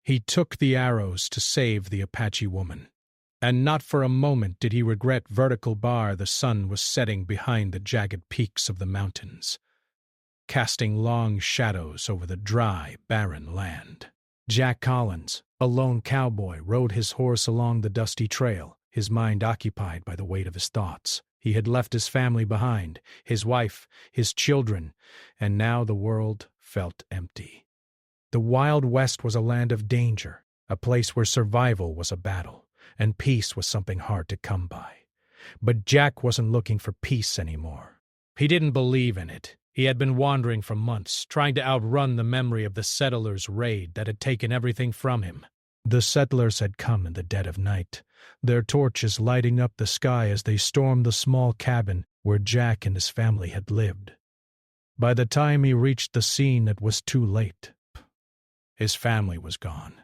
He took the arrows to save the Apache woman, and not for a moment did he regret vertical bar the sun was setting behind the jagged peaks of the mountains, casting long shadows over the dry, barren land. Jack Collins, a lone cowboy, rode his horse along the dusty trail, his mind occupied by the weight of his thoughts. He had left his family behind, his wife, his children, and now the world felt empty. The Wild West was a land of danger, a place where survival was a battle, and peace was something hard to come by. But Jack wasn't looking for peace anymore. He didn't believe in it. He had been wandering for months, trying to outrun the memory of the settlers' raid that had taken everything from him. The settlers had come in the dead of night, their torches lighting up the sky as they stormed the small cabin where Jack and his family had lived. By the time he reached the scene, it was too late. His family was gone,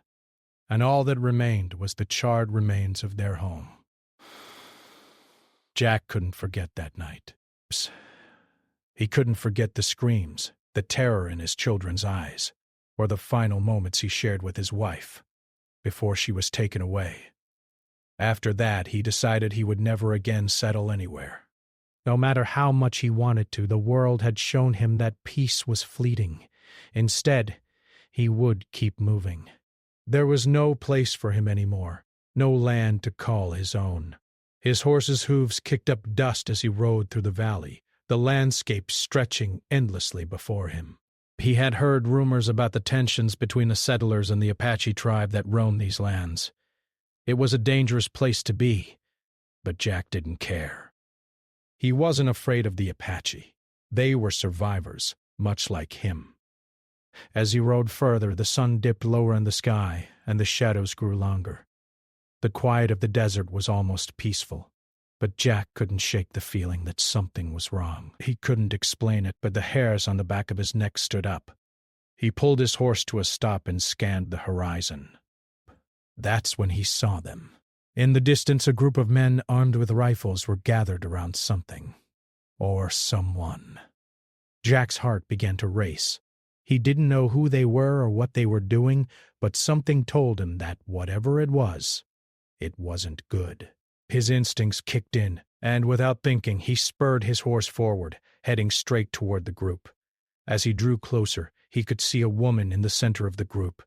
and all that remained was the charred remains of their home. Jack couldn't forget that night. He couldn't forget the screams, the terror in his children's eyes, or the final moments he shared with his wife before she was taken away. After that, he decided he would never again settle anywhere. No matter how much he wanted to, the world had shown him that peace was fleeting. Instead, he would keep moving. There was no place for him anymore, no land to call his own. His horse's hooves kicked up dust as he rode through the valley, the landscape stretching endlessly before him. He had heard rumors about the tensions between the settlers and the Apache tribe that roamed these lands. It was a dangerous place to be, but Jack didn't care. He wasn't afraid of the Apache. They were survivors, much like him. As he rode further, the sun dipped lower in the sky, and the shadows grew longer. The quiet of the desert was almost peaceful, but Jack couldn't shake the feeling that something was wrong. He couldn't explain it, but the hairs on the back of his neck stood up. He pulled his horse to a stop and scanned the horizon. That's when he saw them. In the distance, a group of men armed with rifles were gathered around something, or someone. Jack's heart began to race. He didn't know who they were or what they were doing, but something told him that whatever it was, it wasn't good. His instincts kicked in, and without thinking, he spurred his horse forward, heading straight toward the group. As he drew closer, he could see a woman in the center of the group.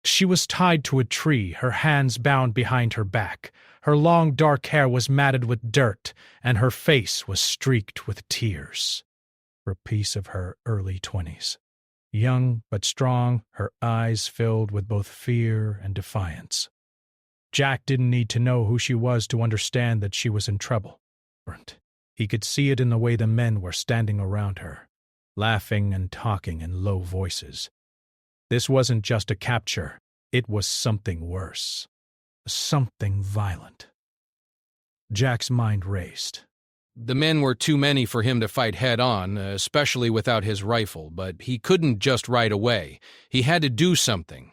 She was tied to a tree, her hands bound behind her back. Her long dark hair was matted with dirt, and her face was streaked with tears. For a piece of her early 20s. Young but strong, her eyes filled with both fear and defiance. Jack didn't need to know who she was to understand that she was in trouble. He could see it in the way the men were standing around her, laughing and talking in low voices. This wasn't just a capture, it was something worse. Something violent. Jack's mind raced. The men were too many for him to fight head-on, especially without his rifle, but he couldn't just ride away. He had to do something.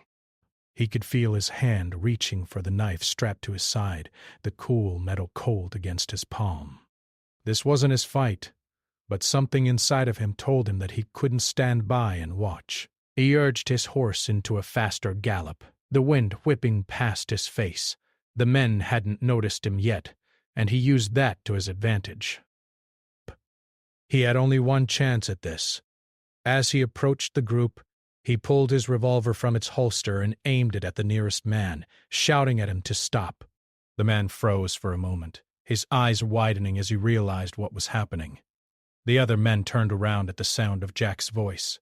He could feel his hand reaching for the knife strapped to his side, the cool metal cold against his palm. This wasn't his fight, but something inside of him told him that he couldn't stand by and watch. He urged his horse into a faster gallop, the wind whipping past his face. The men hadn't noticed him yet, and he used that to his advantage. He had only one chance at this. As he approached the group, he pulled his revolver from its holster and aimed it at the nearest man, shouting at him to stop. The man froze for a moment, his eyes widening as he realized what was happening. The other men turned around at the sound of Jack's voice.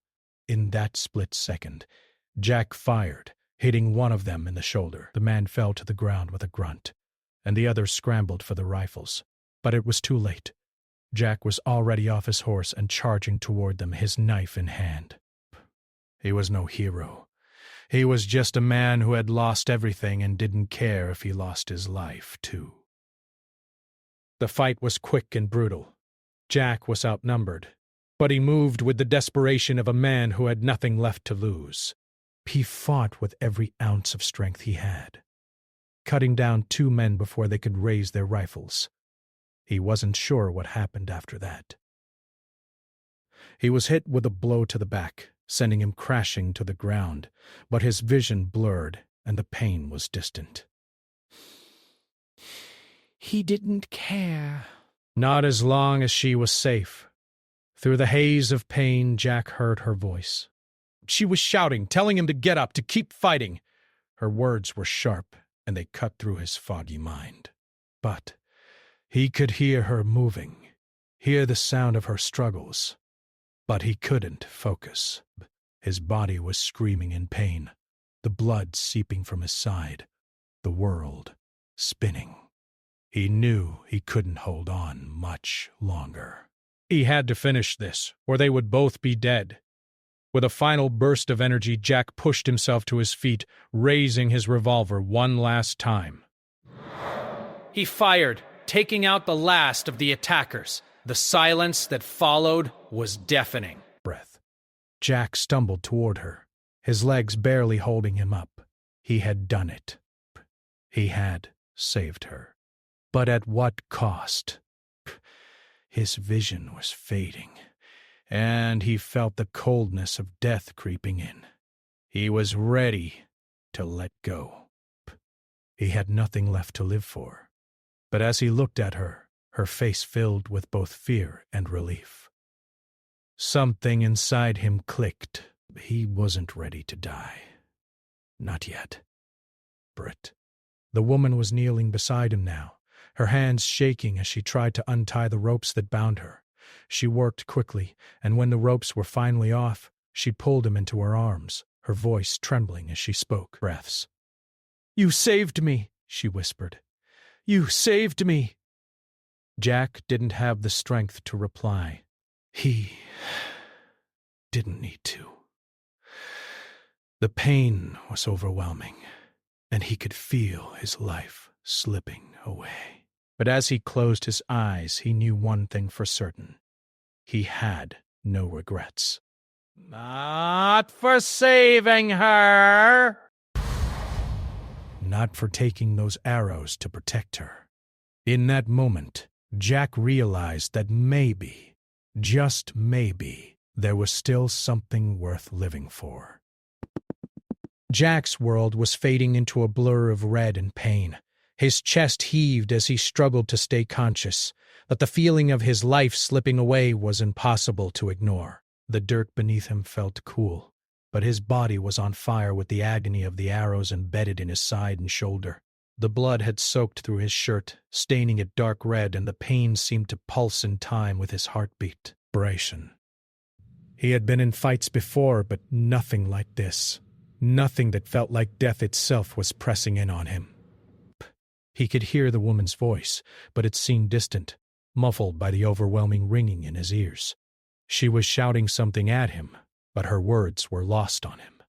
In that split second, Jack fired, hitting one of them in the shoulder. The man fell to the ground with a grunt, and the others scrambled for the rifles. But it was too late. Jack was already off his horse and charging toward them, his knife in hand. He was no hero. He was just a man who had lost everything and didn't care if he lost his life, too. The fight was quick and brutal. Jack was outnumbered, but he moved with the desperation of a man who had nothing left to lose. He fought with every ounce of strength he had, cutting down 2 men before they could raise their rifles. He wasn't sure what happened after that. He was hit with a blow to the back, sending him crashing to the ground, but his vision blurred and the pain was distant. He didn't care. Not as long as she was safe. Through the haze of pain, Jack heard her voice. She was shouting, telling him to get up, to keep fighting. Her words were sharp, and they cut through his foggy mind. But he could hear her moving, hear the sound of her struggles. But he couldn't focus. His body was screaming in pain, the blood seeping from his side, the world spinning. He knew he couldn't hold on much longer. He had to finish this, or they would both be dead. With a final burst of energy, Jack pushed himself to his feet, raising his revolver one last time. He fired, taking out the last of the attackers. The silence that followed was deafening. Breath. Jack stumbled toward her, his legs barely holding him up. He had done it. He had saved her. But at what cost? His vision was fading, and he felt the coldness of death creeping in. He was ready to let go. He had nothing left to live for. But as he looked at her, her face filled with both fear and relief. Something inside him clicked. He wasn't ready to die. Not yet. Britt. The woman was kneeling beside him now, her hands shaking as she tried to untie the ropes that bound her. She worked quickly, and when the ropes were finally off, she pulled him into her arms, her voice trembling as she spoke. Breaths. "You saved me," she whispered. "You saved me." Jack didn't have the strength to reply. He didn't need to. The pain was overwhelming, and he could feel his life slipping away. But as he closed his eyes, he knew one thing for certain. He had no regrets. Not for saving her. Not for taking those arrows to protect her. In that moment, Jack realized that maybe, just maybe, there was still something worth living for. Jack's world was fading into a blur of red and pain. His chest heaved as he struggled to stay conscious, but the feeling of his life slipping away was impossible to ignore. The dirt beneath him felt cool, but his body was on fire with the agony of the arrows embedded in his side and shoulder. The blood had soaked through his shirt, staining it dark red, and the pain seemed to pulse in time with his heartbeat. He had been in fights before, but nothing like this. Nothing that felt like death itself was pressing in on him. He could hear the woman's voice, but it seemed distant, muffled by the overwhelming ringing in his ears. She was shouting something at him, but her words were lost on him.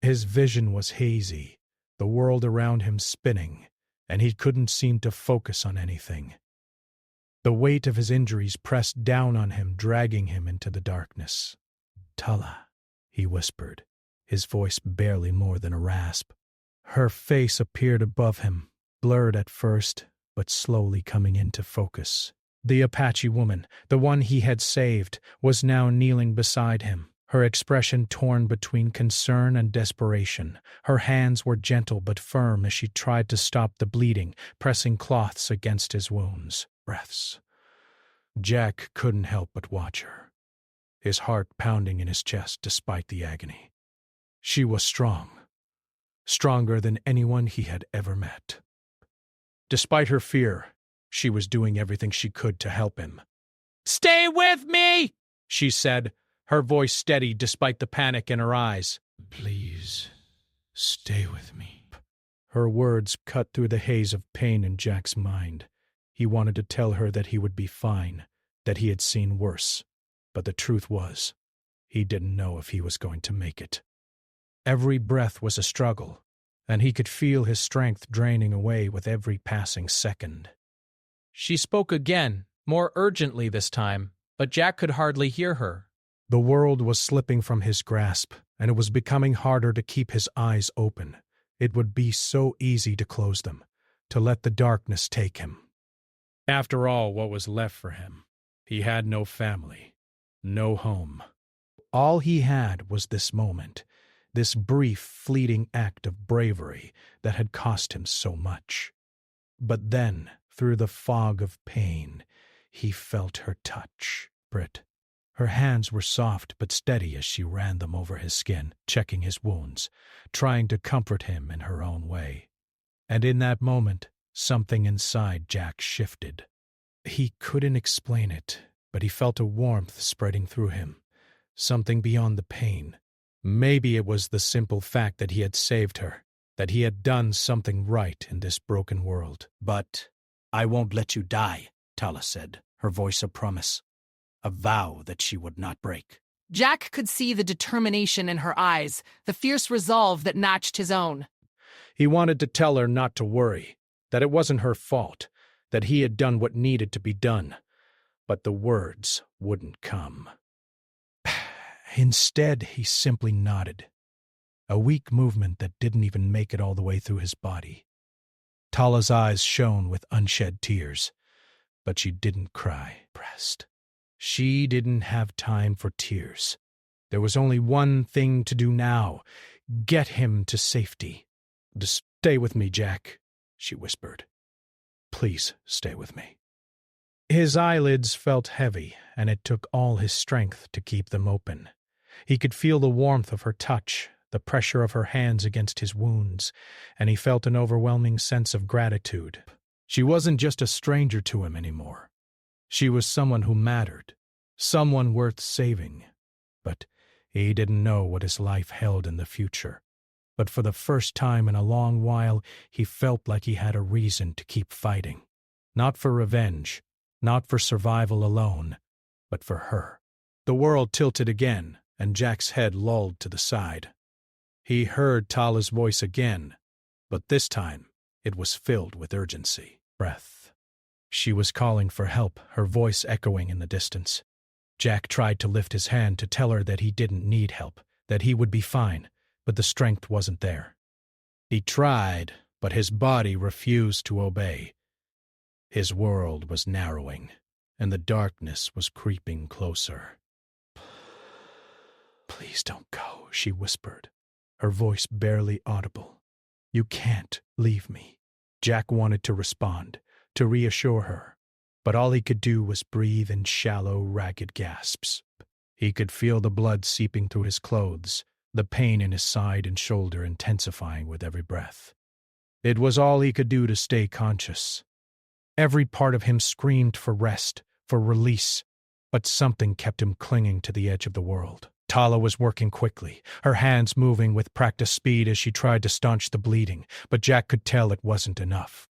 His vision was hazy, the world around him spinning, and he couldn't seem to focus on anything. The weight of his injuries pressed down on him, dragging him into the darkness. "Tala," he whispered, his voice barely more than a rasp. Her face appeared above him, blurred at first, but slowly coming into focus. The Apache woman, the one he had saved, was now kneeling beside him, her expression torn between concern and desperation. Her hands were gentle but firm as she tried to stop the bleeding, pressing cloths against his wounds. Breaths. Jack couldn't help but watch her, his heart pounding in his chest despite the agony. She was strong, stronger than anyone he had ever met. Despite her fear, she was doing everything she could to help him. "Stay with me," she said, her voice steady despite the panic in her eyes. "Please, stay with me." Her words cut through the haze of pain in Jack's mind. He wanted to tell her that he would be fine, that he had seen worse, but the truth was, he didn't know if he was going to make it. Every breath was a struggle, and he could feel his strength draining away with every passing second. She spoke again, more urgently this time, but Jack could hardly hear her. The world was slipping from his grasp, and it was becoming harder to keep his eyes open. It would be so easy to close them, to let the darkness take him. After all, what was left for him? He had no family, no home. All he had was this moment, this brief, fleeting act of bravery that had cost him so much. But then, through the fog of pain, he felt her touch. Brit. Her hands were soft but steady as she ran them over his skin, checking his wounds, trying to comfort him in her own way. And in that moment, something inside Jack shifted. He couldn't explain it, but he felt a warmth spreading through him, something beyond the pain. Maybe it was the simple fact that he had saved her, that he had done something right in this broken world. "But I won't let you die," Tala said, her voice a promise, a vow that she would not break. Jack could see the determination in her eyes, the fierce resolve that matched his own. He wanted to tell her not to worry, that it wasn't her fault, that he had done what needed to be done. But the words wouldn't come. Instead, he simply nodded, a weak movement that didn't even make it all the way through his body. Tala's eyes shone with unshed tears, but she didn't cry. She didn't have time for tears. There was only one thing to do now: get him to safety. "Stay with me, Jack," she whispered. "Please stay with me." His eyelids felt heavy, and it took all his strength to keep them open. He could feel the warmth of her touch, the pressure of her hands against his wounds, and he felt an overwhelming sense of gratitude. She wasn't just a stranger to him anymore. She was someone who mattered, someone worth saving. But he didn't know what his life held in the future. But for the first time in a long while, he felt like he had a reason to keep fighting. Not for revenge, not for survival alone, but for her. The world tilted again, and Jack's head lolled to the side. He heard Tala's voice again, but this time it was filled with urgency. Breath. She was calling for help, her voice echoing in the distance. Jack tried to lift his hand to tell her that he didn't need help, that he would be fine, but the strength wasn't there. He tried, but his body refused to obey. His world was narrowing, and the darkness was creeping closer. "Please don't go," she whispered, her voice barely audible. "You can't leave me." Jack wanted to respond, to reassure her, but all he could do was breathe in shallow, ragged gasps. He could feel the blood seeping through his clothes, the pain in his side and shoulder intensifying with every breath. It was all he could do to stay conscious. Every part of him screamed for rest, for release, but something kept him clinging to the edge of the world. Tala was working quickly, her hands moving with practiced speed as she tried to staunch the bleeding, but Jack could tell it wasn't enough.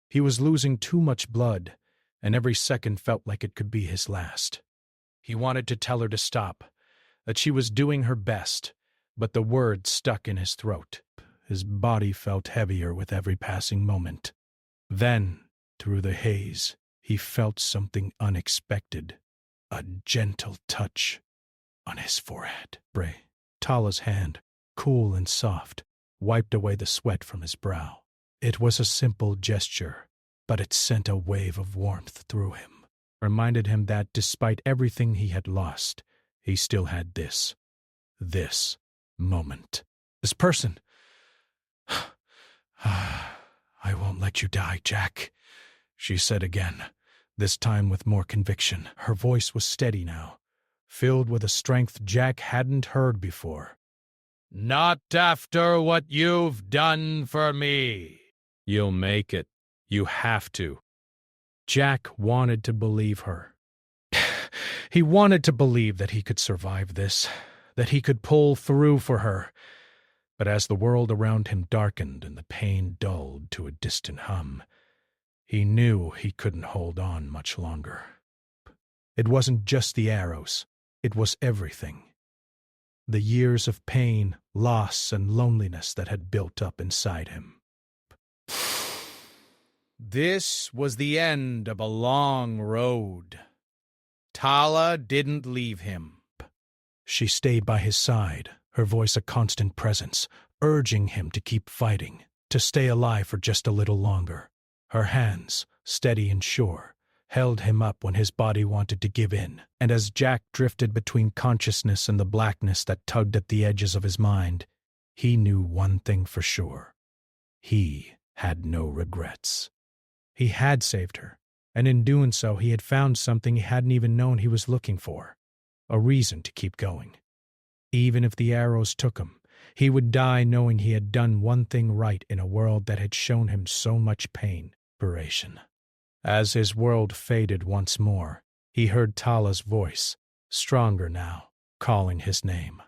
He was losing too much blood, and every second felt like it could be his last. He wanted to tell her to stop, that she was doing her best, but the words stuck in his throat. His body felt heavier with every passing moment. Then, through the haze, he felt something unexpected, a gentle touch on his forehead. Tala's hand, cool and soft, wiped away the sweat from his brow. It was a simple gesture, but it sent a wave of warmth through him, reminded him that despite everything he had lost, he still had this moment. This person. "I won't let you die, Jack," she said again, this time with more conviction. Her voice was steady now, filled with a strength Jack hadn't heard before. "Not after what you've done for me. You'll make it. You have to." Jack wanted to believe her. He wanted to believe that he could survive this, that he could pull through for her. But as the world around him darkened and the pain dulled to a distant hum, he knew he couldn't hold on much longer. It wasn't just the arrows. It was everything. The years of pain, loss, and loneliness that had built up inside him. This was the end of a long road. Tala didn't leave him. She stayed by his side, her voice a constant presence, urging him to keep fighting, to stay alive for just a little longer. Her hands, steady and sure, held him up when his body wanted to give in, and as Jack drifted between consciousness and the blackness that tugged at the edges of his mind, he knew one thing for sure. He had no regrets. He had saved her, and in doing so he had found something he hadn't even known he was looking for, a reason to keep going. Even if the arrows took him, he would die knowing he had done one thing right in a world that had shown him so much pain. As his world faded once more, he heard Tala's voice, stronger now, calling his name.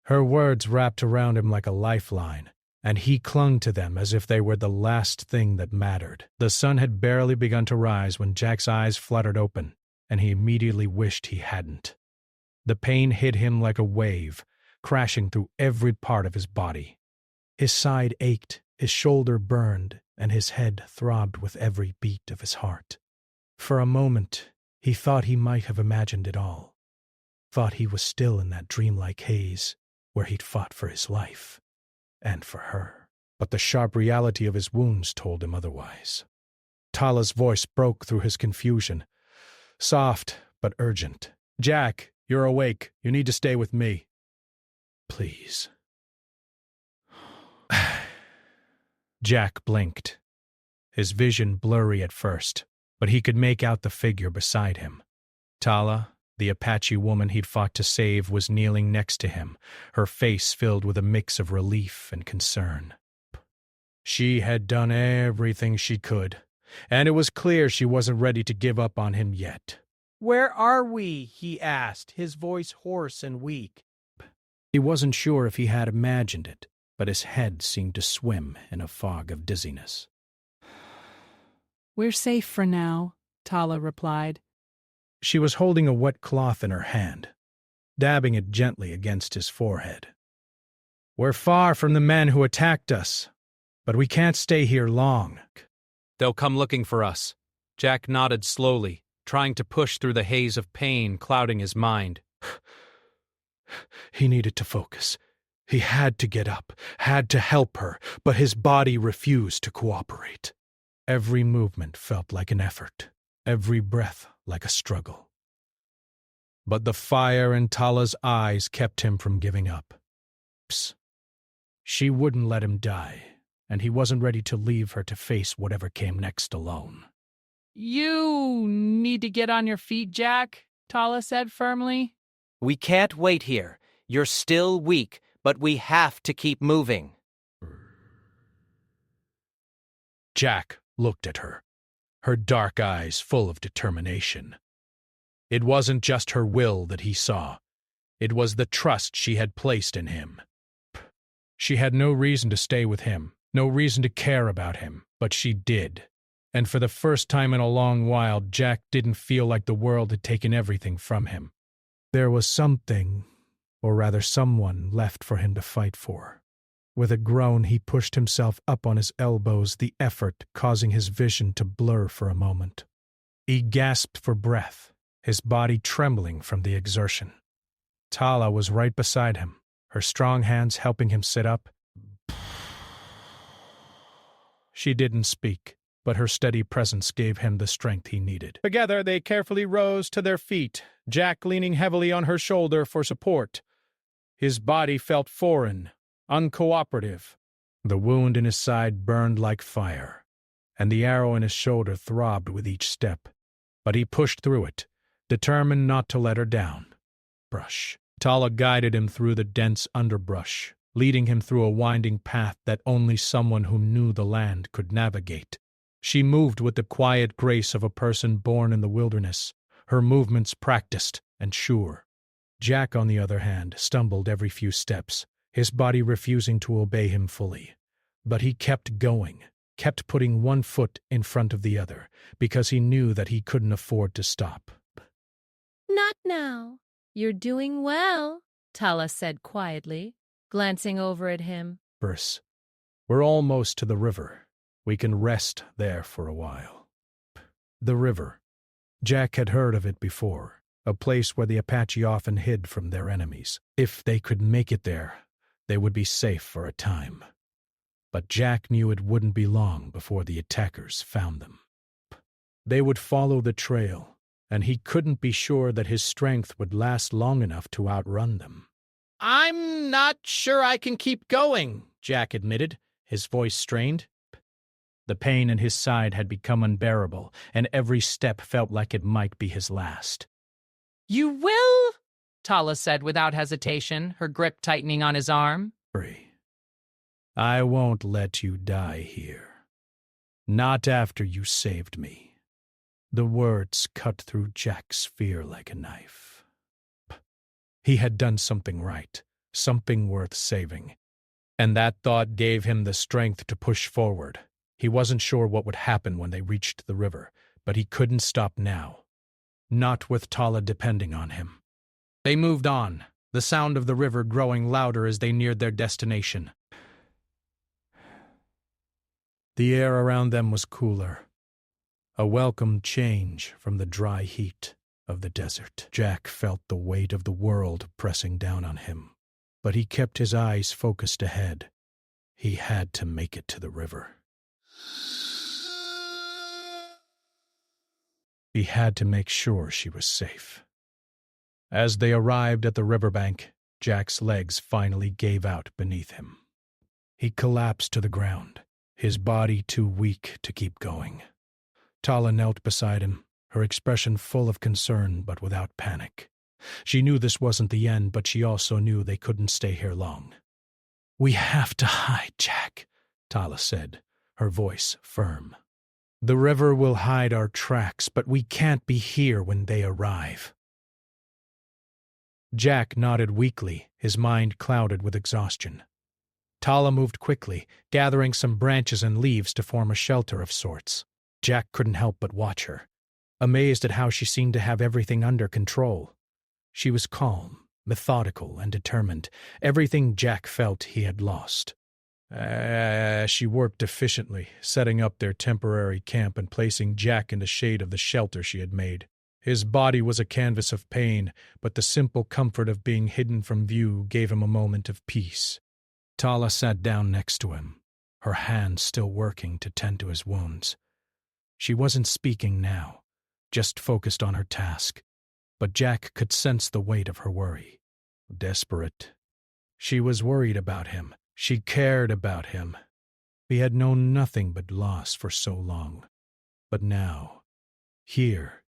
Her words wrapped around him like a lifeline, and he clung to them as if they were the last thing that mattered. The sun had barely begun to rise when Jack's eyes fluttered open, and he immediately wished he hadn't. The pain hit him like a wave, crashing through every part of his body. His side ached, his shoulder burned, and his head throbbed with every beat of his heart. For a moment, he thought he might have imagined it all, thought he was still in that dreamlike haze where he'd fought for his life, and for her. But the sharp reality of his wounds told him otherwise. Tala's voice broke through his confusion, soft but urgent. "Jack, you're awake. You need to stay with me. Please." Jack blinked, his vision blurry at first, but he could make out the figure beside him. Tala, the Apache woman he'd fought to save, was kneeling next to him, her face filled with a mix of relief and concern. She had done everything she could, and it was clear she wasn't ready to give up on him yet. "Where are we?" he asked, his voice hoarse and weak. He wasn't sure if he had imagined it, but his head seemed to swim in a fog of dizziness. "We're safe for now," Tala replied. She was holding a wet cloth in her hand, dabbing it gently against his forehead. "We're far from the men who attacked us, but we can't stay here long." They'll come looking for us. Jack nodded slowly, trying to push through the haze of pain clouding his mind. He needed to focus. He had to get up, had to help her, but his body refused to cooperate. Every movement felt like an effort, every breath like a struggle. But the fire in Tala's eyes kept him from giving up. She wouldn't let him die, and he wasn't ready to leave her to face whatever came next alone. "You need to get on your feet, Jack," Tala said firmly. "We can't wait here. You're still weak, but we have to keep moving." Jack looked at her, her dark eyes full of determination. It wasn't just her will that he saw. It was the trust she had placed in him. She had no reason to stay with him, no reason to care about him, but she did. And for the first time in a long while, Jack didn't feel like the world had taken everything from him. There was something, or rather someone, left for him to fight for. With a groan, he pushed himself up on his elbows, the effort causing his vision to blur for a moment. He gasped for breath, his body trembling from the exertion. Tala was right beside him, her strong hands helping him sit up. She didn't speak, but her steady presence gave him the strength he needed. Together they carefully rose to their feet, Jack leaning heavily on her shoulder for support. His body felt foreign, uncooperative. The wound in his side burned like fire, and the arrow in his shoulder throbbed with each step. But he pushed through it, determined not to let her down. Brush. Tala guided him through the dense underbrush, leading him through a winding path that only someone who knew the land could navigate. She moved with the quiet grace of a person born in the wilderness, her movements practiced and sure. Jack, on the other hand, stumbled every few steps, his body refusing to obey him fully. But he kept going, kept putting one foot in front of the other, because he knew that he couldn't afford to stop. "Not now. You're doing well," Tala said quietly, glancing over at him. "Bruce, we're almost to the river. We can rest there for a while." The river. Jack had heard of it before, a place where the Apache often hid from their enemies. If they could make it there, they would be safe for a time. But Jack knew it wouldn't be long before the attackers found them. They would follow the trail, and he couldn't be sure that his strength would last long enough to outrun them. I'm not sure I can keep going, Jack admitted, his voice strained. The pain in his side had become unbearable, and every step felt like it might be his last. You will? Tala said without hesitation, her grip tightening on his arm. I won't let you die here. Not after you saved me. The words cut through Jack's fear like a knife. He had done something right, something worth saving, and that thought gave him the strength to push forward. He wasn't sure what would happen when they reached the river, but he couldn't stop now. Not with Tala depending on him. They moved on, the sound of the river growing louder as they neared their destination. The air around them was cooler, a welcome change from the dry heat of the desert. Jack felt the weight of the world pressing down on him, but he kept his eyes focused ahead. He had to make it to the river. He had to make sure she was safe. As they arrived at the riverbank, Jack's legs finally gave out beneath him. He collapsed to the ground, his body too weak to keep going. Tala knelt beside him, her expression full of concern but without panic. She knew this wasn't the end, but she also knew they couldn't stay here long. "We have to hide, Jack," Tala said, her voice firm. "The river will hide our tracks, but we can't be here when they arrive." Jack nodded weakly, his mind clouded with exhaustion. Tala moved quickly, gathering some branches and leaves to form a shelter of sorts. Jack couldn't help but watch her, amazed at how she seemed to have everything under control. She was calm, methodical, and determined, everything Jack felt he had lost. She worked efficiently, setting up their temporary camp and placing Jack in the shade of the shelter she had made. His body was a canvas of pain, but the simple comfort of being hidden from view gave him a moment of peace. Tala sat down next to him, her hands still working to tend to his wounds. She wasn't speaking now, just focused on her task, but Jack could sense the weight of her worry. Desperate. She was worried about him. She cared about him. He had known nothing but loss for so long. But now, here,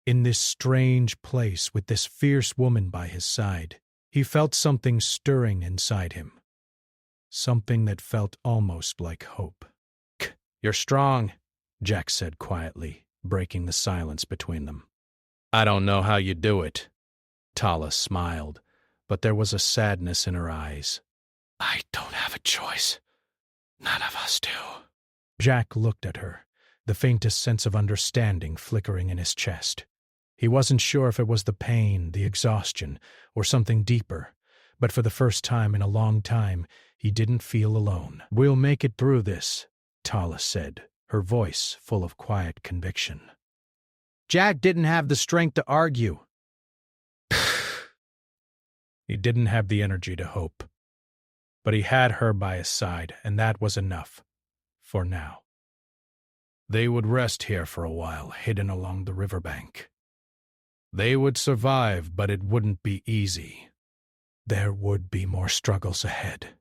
in this strange place with this fierce woman by his side, he felt something stirring inside him. Something that felt almost like hope. "You're strong," Jack said quietly, breaking the silence between them. "I don't know how you do it." Tala smiled, but there was a sadness in her eyes. "I don't have a choice. None of us do." Jack looked at her, the faintest sense of understanding flickering in his chest. He wasn't sure if it was the pain, the exhaustion, or something deeper, but for the first time in a long time, he didn't feel alone. "We'll make it through this," Tala said, her voice full of quiet conviction. Jack didn't have the strength to argue. He didn't have the energy to hope. But he had her by his side, and that was enough. For now. They would rest here for a while, hidden along the riverbank. They would survive, but it wouldn't be easy. There would be more struggles ahead,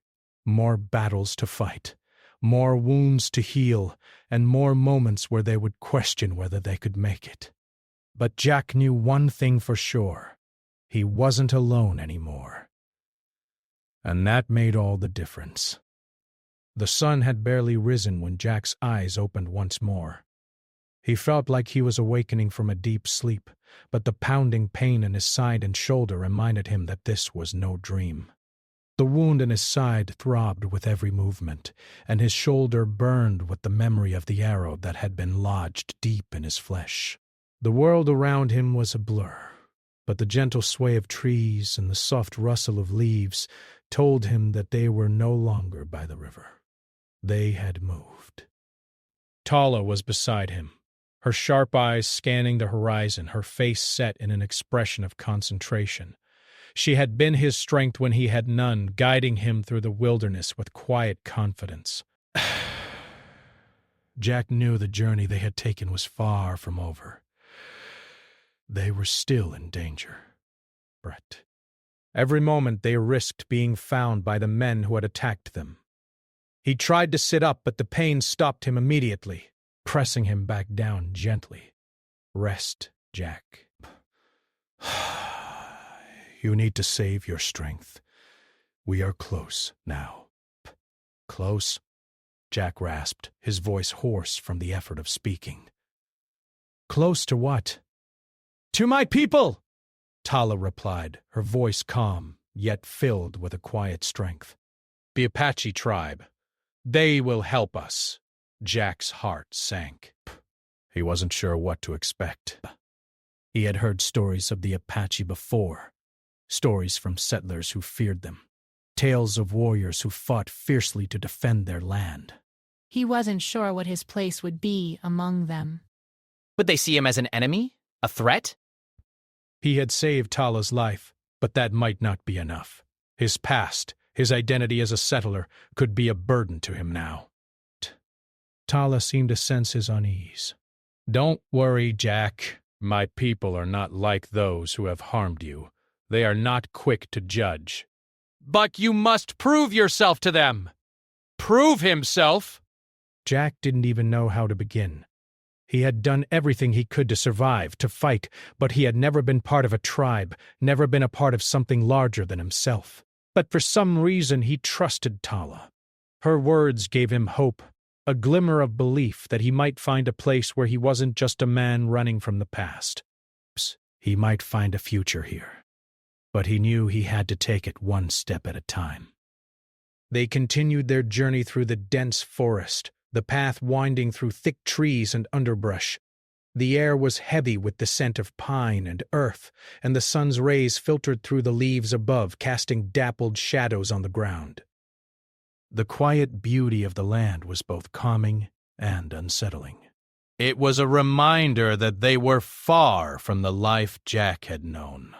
more battles to fight, more wounds to heal, and more moments where they would question whether they could make it. But Jack knew one thing for sure. He wasn't alone anymore. And that made all the difference. The sun had barely risen when Jack's eyes opened once more. He felt like he was awakening from a deep sleep, but the pounding pain in his side and shoulder reminded him that this was no dream. The wound in his side throbbed with every movement, and his shoulder burned with the memory of the arrow that had been lodged deep in his flesh. The world around him was a blur, but the gentle sway of trees and the soft rustle of leaves told him that they were no longer by the river. They had moved. Tala was beside him, her sharp eyes scanning the horizon, her face set in an expression of concentration. She had been his strength when he had none, guiding him through the wilderness with quiet confidence. Jack knew the journey they had taken was far from over. They were still in danger. Brett. Every moment they risked being found by the men who had attacked them. He tried to sit up, but the pain stopped him immediately, pressing him back down gently. Rest, Jack. You need to save your strength. We are close now. Close? Jack rasped, his voice hoarse from the effort of speaking. Close to what? To my people! Tala replied, her voice calm, yet filled with a quiet strength. The Apache tribe. They will help us. Jack's heart sank. He wasn't sure what to expect. He had heard stories of the Apache before, stories from settlers who feared them, tales of warriors who fought fiercely to defend their land. He wasn't sure what his place would be among them. Would they see him as an enemy? A threat? He had saved Tala's life, but that might not be enough. His past, his identity as a settler, could be a burden to him now. Tala seemed to sense his unease. Don't worry, Jack. My people are not like those who have harmed you. They are not quick to judge. But you must prove yourself to them. Prove himself. Jack didn't even know how to begin. He had done everything he could to survive, to fight, but he had never been part of a tribe, never been a part of something larger than himself. But for some reason he trusted Tala. Her words gave him hope, a glimmer of belief that he might find a place where he wasn't just a man running from the past. He might find a future here. But he knew he had to take it one step at a time. They continued their journey through the dense forest, the path winding through thick trees and underbrush. The air was heavy with the scent of pine and earth, and the sun's rays filtered through the leaves above, casting dappled shadows on the ground. The quiet beauty of the land was both calming and unsettling. It was a reminder that they were far from the life Jack had known.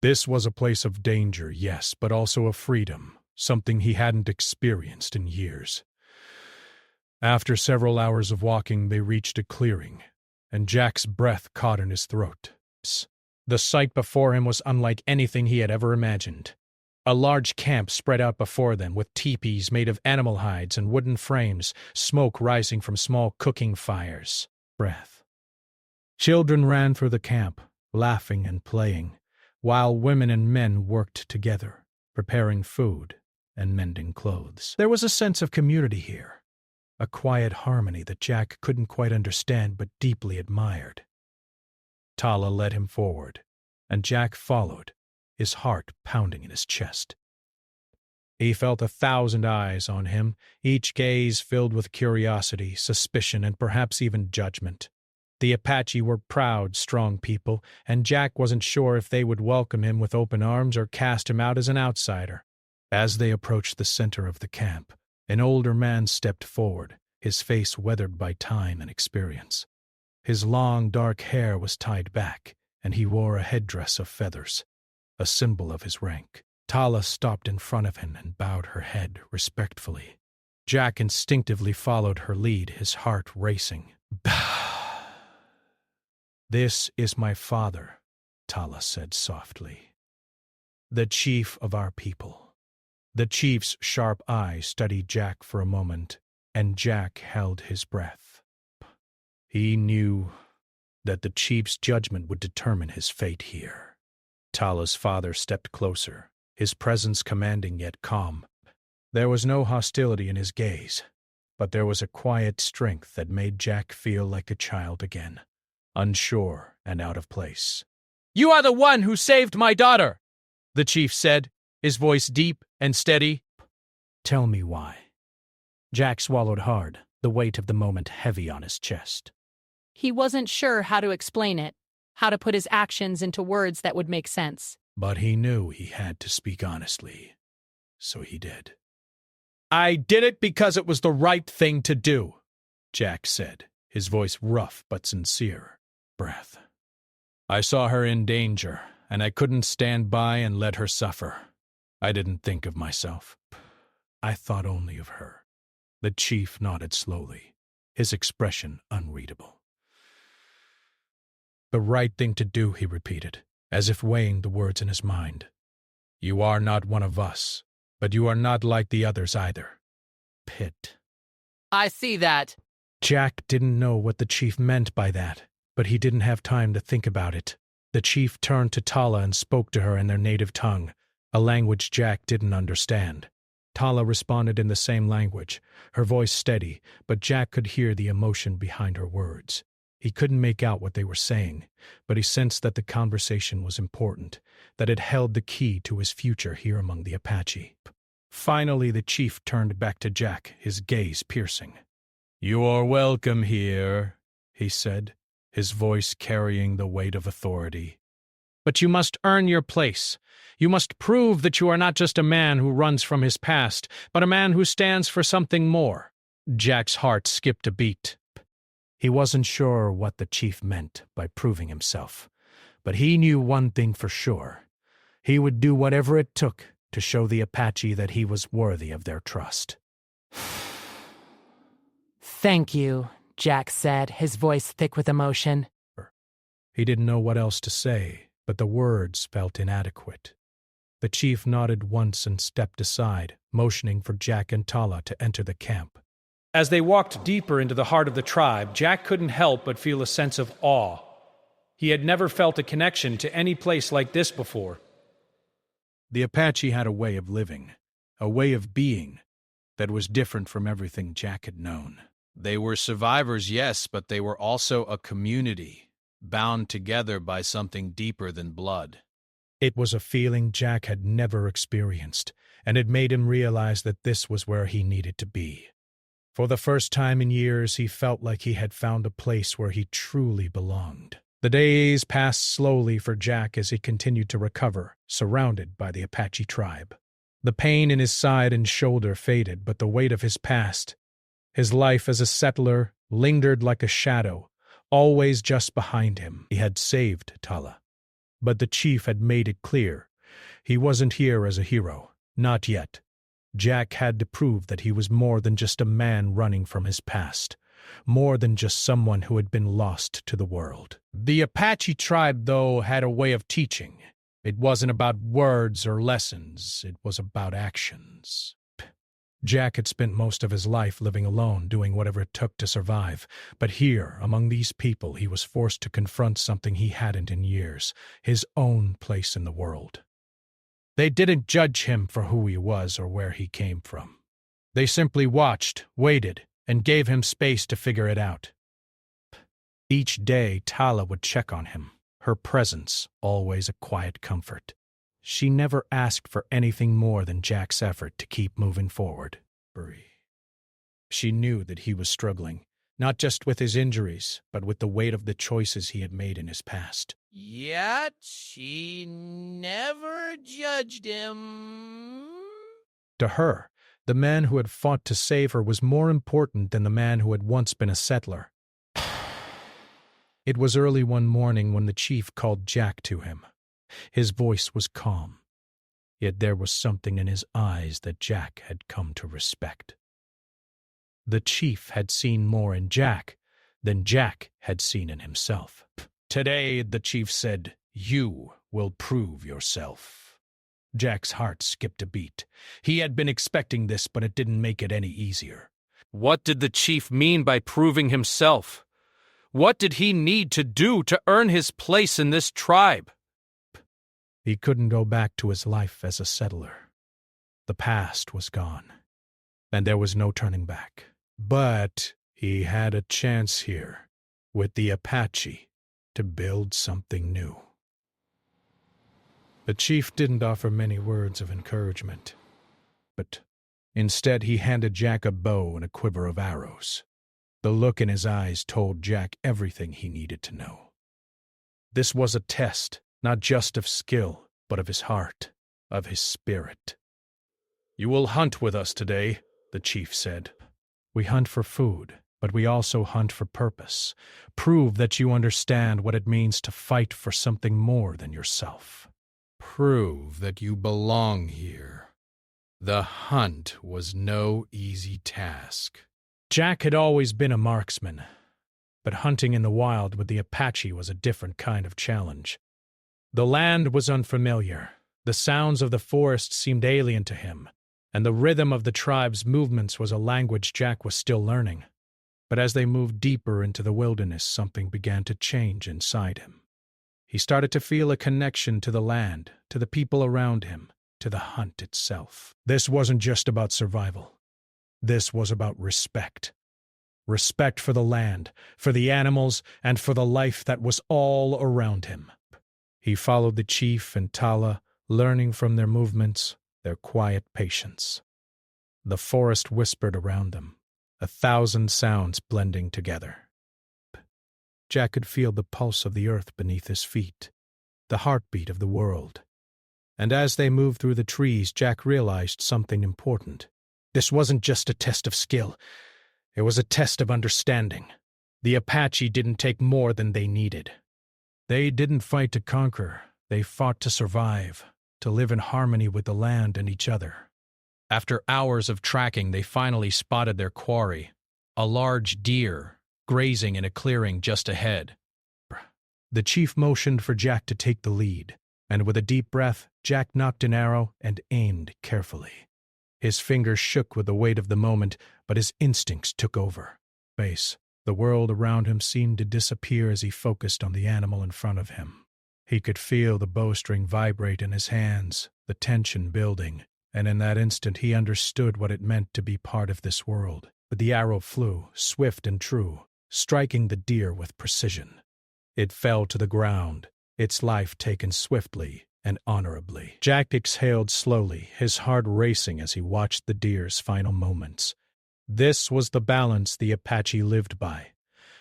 This was a place of danger, yes, but also of freedom, something he hadn't experienced in years. After several hours of walking, they reached a clearing, and Jack's breath caught in his throat. The sight before him was unlike anything he had ever imagined. A large camp spread out before them with teepees made of animal hides and wooden frames, smoke rising from small cooking fires. Breath. Children ran through the camp, laughing and playing, while women and men worked together, preparing food and mending clothes. There was a sense of community here, a quiet harmony that Jack couldn't quite understand but deeply admired. Tala led him forward, and Jack followed, his heart pounding in his chest. He felt 1,000 eyes on him, each gaze filled with curiosity, suspicion, and perhaps even judgment. The Apache were proud, strong people, and Jack wasn't sure if they would welcome him with open arms or cast him out as an outsider. As they approached the center of the camp, an older man stepped forward, his face weathered by time and experience. His long, dark hair was tied back, and he wore a headdress of feathers, a symbol of his rank. Tala stopped in front of him and bowed her head respectfully. Jack instinctively followed her lead, his heart racing. "This is my father," Tala said softly. "The chief of our people." The chief's sharp eyes studied Jack for a moment, and Jack held his breath. He knew that the chief's judgment would determine his fate here. Tala's father stepped closer, his presence commanding yet calm. There was no hostility in his gaze, but there was a quiet strength that made Jack feel like a child again, unsure and out of place. "You are the one who saved my daughter," the chief said, his voice deep and steady. "Tell me why." Jack swallowed hard, the weight of the moment heavy on his chest. He wasn't sure how to explain it, how to put his actions into words that would make sense. But he knew he had to speak honestly, so he did. "I did it because it was the right thing to do," Jack said, his voice rough but sincere. Breath. "I saw her in danger, and I couldn't stand by and let her suffer. I didn't think of myself. I thought only of her." The chief nodded slowly, his expression unreadable. "The right thing to do," he repeated, as if weighing the words in his mind. "You are not one of us, but you are not like the others either. Pit." I see that. Jack didn't know what the chief meant by that, but he didn't have time to think about it. The chief turned to Tala and spoke to her in their native tongue, a language Jack didn't understand. Tala responded in the same language, her voice steady, but Jack could hear the emotion behind her words. He couldn't make out what they were saying, but he sensed that the conversation was important, that it held the key to his future here among the Apache. Finally, the chief turned back to Jack, his gaze piercing. "You are welcome here," he said, his voice carrying the weight of authority. But you must earn your place. You must prove that you are not just a man who runs from his past, but a man who stands for something more. Jack's heart skipped a beat. He wasn't sure what the chief meant by proving himself, but he knew one thing for sure. He would do whatever it took to show the Apache that he was worthy of their trust. Thank you, Jack said, his voice thick with emotion. He didn't know what else to say, but the words felt inadequate. The chief nodded once and stepped aside, motioning for Jack and Tala to enter the camp. As they walked deeper into the heart of the tribe, Jack couldn't help but feel a sense of awe. He had never felt a connection to any place like this before. The Apache had a way of living, a way of being, that was different from everything Jack had known. They were survivors, yes, but they were also a community, bound together by something deeper than blood. It was a feeling Jack had never experienced, and it made him realize that this was where he needed to be. For the first time in years, he felt like he had found a place where he truly belonged. The days passed slowly for Jack as he continued to recover, surrounded by the Apache tribe. The pain in his side and shoulder faded, but the weight of his past, his life as a settler, lingered like a shadow, always just behind him. He had saved Tala, but the chief had made it clear he wasn't here as a hero, not yet. Jack had to prove that he was more than just a man running from his past, more than just someone who had been lost to the world. The Apache tribe, though, had a way of teaching. It wasn't about words or lessons, it was about actions. Jack had spent most of his life living alone, doing whatever it took to survive, but here, among these people, he was forced to confront something he hadn't in years, his own place in the world. They didn't judge him for who he was or where he came from. They simply watched, waited, and gave him space to figure it out. Each day, Tala would check on him, her presence always a quiet comfort. She never asked for anything more than Jack's effort to keep moving forward. She knew that he was struggling, not just with his injuries, but with the weight of the choices he had made in his past. Yet she never judged him. To her, the man who had fought to save her was more important than the man who had once been a settler. It was early one morning when the chief called Jack to him. His voice was calm, yet there was something in his eyes that Jack had come to respect. The chief had seen more in Jack than Jack had seen in himself. "Today," the chief said, "you will prove yourself." Jack's heart skipped a beat. He had been expecting this, but it didn't make it any easier. What did the chief mean by proving himself? What did he need to do to earn his place in this tribe? He couldn't go back to his life as a settler. The past was gone, and there was no turning back. But he had a chance here, with the Apache, to build something new. The chief didn't offer many words of encouragement, but instead he handed Jack a bow and a quiver of arrows. The look in his eyes told Jack everything he needed to know. This was a test, not just of skill, but of his heart, of his spirit. "You will hunt with us today," the chief said. "We hunt for food, but we also hunt for purpose. Prove that you understand what it means to fight for something more than yourself. Prove that you belong here." The hunt was no easy task. Jack had always been a marksman, but hunting in the wild with the Apache was a different kind of challenge. The land was unfamiliar, the sounds of the forest seemed alien to him, and the rhythm of the tribe's movements was a language Jack was still learning. But as they moved deeper into the wilderness, something began to change inside him. He started to feel a connection to the land, to the people around him, to the hunt itself. This wasn't just about survival. This was about respect. Respect for the land, for the animals, and for the life that was all around him. He followed the chief and Tala, learning from their movements, their quiet patience. The forest whispered around them, 1,000 sounds blending together. Jack could feel the pulse of the earth beneath his feet, the heartbeat of the world. And as they moved through the trees, Jack realized something important. This wasn't just a test of skill. It was a test of understanding. The Apache didn't take more than they needed. They didn't fight to conquer. They fought to survive, to live in harmony with the land and each other. After hours of tracking, they finally spotted their quarry, a large deer, grazing in a clearing just ahead. The chief motioned for Jack to take the lead, and with a deep breath, Jack nocked an arrow and aimed carefully. His fingers shook with the weight of the moment, but his instincts took over. The world around him seemed to disappear as he focused on the animal in front of him. He could feel the bowstring vibrate in his hands, the tension building, and in that instant he understood what it meant to be part of this world. But the arrow flew, swift and true, striking the deer with precision. It fell to the ground, its life taken swiftly and honorably. Jack exhaled slowly, his heart racing as he watched the deer's final moments. This was the balance the Apache lived by,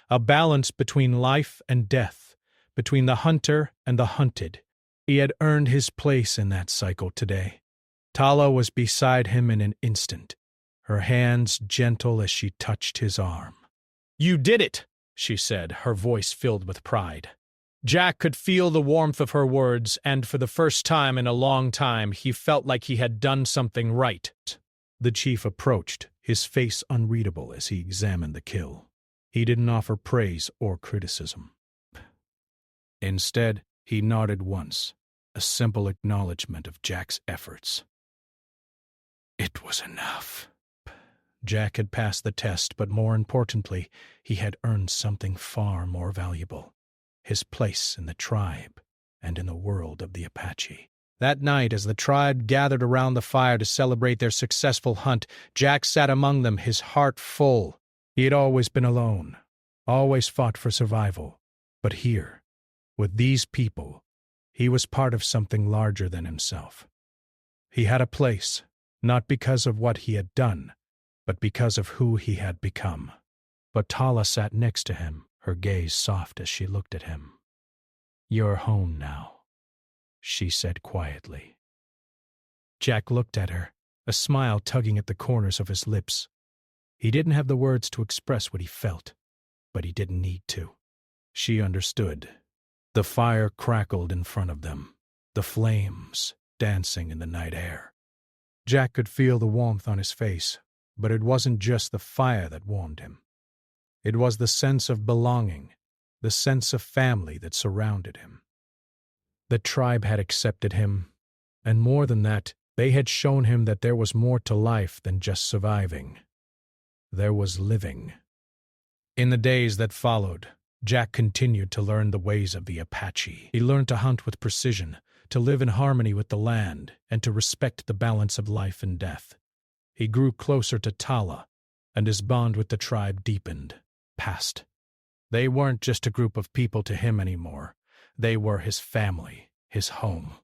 a balance between life and death, between the hunter and the hunted. He had earned his place in that cycle today. Tala was beside him in an instant, her hands gentle as she touched his arm. "You did it," she said, her voice filled with pride. Jack could feel the warmth of her words, and for the first time in a long time, he felt like he had done something right. The chief approached, his face unreadable as he examined the kill. He didn't offer praise or criticism. Instead, he nodded once, a simple acknowledgement of Jack's efforts. It was enough. Jack had passed the test, but more importantly, he had earned something far more valuable: his place in the tribe and in the world of the Apache. That night, as the tribe gathered around the fire to celebrate their successful hunt, Jack sat among them, his heart full. He had always been alone, always fought for survival. But here, with these people, he was part of something larger than himself. He had a place, not because of what he had done, but because of who he had become. But Tala sat next to him, her gaze soft as she looked at him. "You're home now," she said quietly. Jack looked at her, a smile tugging at the corners of his lips. He didn't have the words to express what he felt, but he didn't need to. She understood. The fire crackled in front of them, the flames dancing in the night air. Jack could feel the warmth on his face, but it wasn't just the fire that warmed him. It was the sense of belonging, the sense of family that surrounded him. The tribe had accepted him, and more than that, they had shown him that there was more to life than just surviving. There was living. In the days that followed, Jack continued to learn the ways of the Apache. He learned to hunt with precision, to live in harmony with the land, and to respect the balance of life and death. He grew closer to Tala, and his bond with the tribe deepened, passed. They weren't just a group of people to him anymore. They were his family, his home.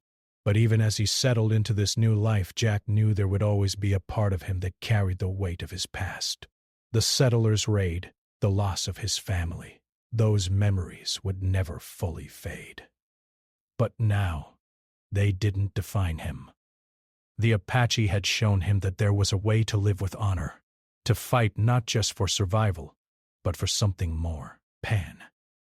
But even as he settled into this new life, Jack knew there would always be a part of him that carried the weight of his past. The settlers' raid, the loss of his family, those memories would never fully fade. But now, they didn't define him. The Apache had shown him that there was a way to live with honor, to fight not just for survival, but for something more.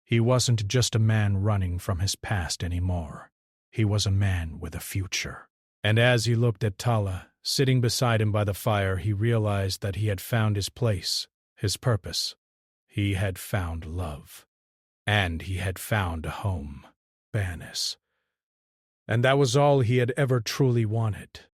He wasn't just a man running from his past anymore. He was a man with a future. And as he looked at Tala, sitting beside him by the fire, he realized that he had found his place, his purpose. He had found love. And he had found a home, Banis. And that was all he had ever truly wanted.